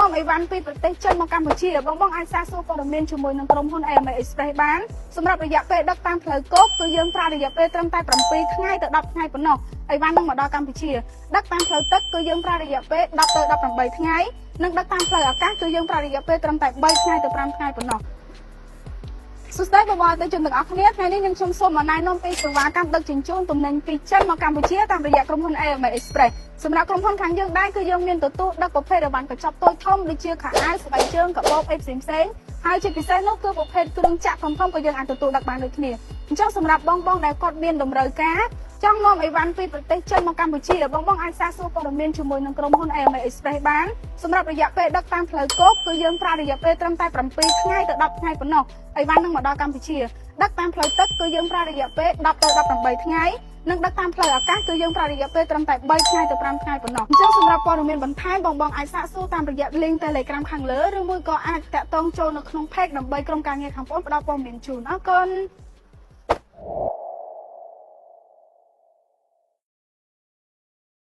នាំអីវ៉ាន់ពីប្រទេសចិនមកកម្ពុជាបងអាចសាកសួរព័ត៌មានជាមួយនឹងក្រុមហ៊ុន AMA Express បានសម្រាប់រយៈពេលដឹកតាមផ្លូវគោកគឺយើងប្រើរយៈពេលត្រឹមតែ7ថ្ងៃទៅ10ថ្ងៃប៉ុណ្ណោះអីវ៉ាន់នឹងមកដល់កម្ពុជាដឹកតាមផ្លូវទឹកគឺយើងប្រើរយៈពេល10ទៅ18ថ្ងៃនិងដឹកតាមផ្លូវអាកាសគឺយើងប្រើរយៈពេលត្រឹមតែ3ថ្ងៃទៅ5ថ្ងៃប៉ុណ្ណោះសួស្តីបងប្អូនទាំងអស់គ្នាថ្ងៃនេះខ្ញុំសូមណែនាំពីសេវាកម្មដឹកជញ្ជូនទំនិញពីចិនមកកម្ពុជាតាមរយៈក្រុមហ៊ុន AMA Express សម្រាប់ក្រុមហ៊ុនខាងយើងដែរគឺយើងមានទទួលដឹកប្រភេទរបាំងកញ្ចប់តូចធំដូចជាខោអាវស្បែកជើងកាបូបអីផ្សេងហើយជាពិសេសនោះគឺប្រភេទគ្រឿងចក្រធំក៏យើងអាចទទួលដឹកបានដូចគ្នាអញ្ចឹងសម្រាប់បងដែលគាត់មានតម្រូវការចង់នាំអីវ៉ាន់ពីប្រទេសចិនមកកម្ពុជាបងអាចសាកសួរព័ត៌មានជាមួយនឹងក្រុមហ៊ុន AMA Express បានសម្រាប់រយៈពេលដឹកតាមផ្លូវគោកគឺយើងប្រើរយៈពេលត្រឹមតែ7ថ្ងៃទៅ10ថ្ងៃប៉ុណ្ណោះអីវ៉ាន់នឹងមកដល់កម្ពុជាដឹកតាមផ្លូវទឹកគឺយើងប្រើរយៈពេល10ទៅ18ថ្ងៃនិងដឹកតាមផ្លូវអាកាសគឺយើងប្រើរយៈពេលត្រឹមតែ3ថ្ងៃទៅ5ថ្ងៃប៉ុណ្ណោះអញ្ចឹងសម្រាប់ព័ត៌មានបន្ថែមបងអាចសាកសួរតាមរយៈ link Telegram ខាងលើឬមួយក៏អាចតាក់ទងចូលនៅក្នុង page ដើម្បីក្រុមការងារខាងបងផ្ដល់ព័ត៌មានជូនអរគុណ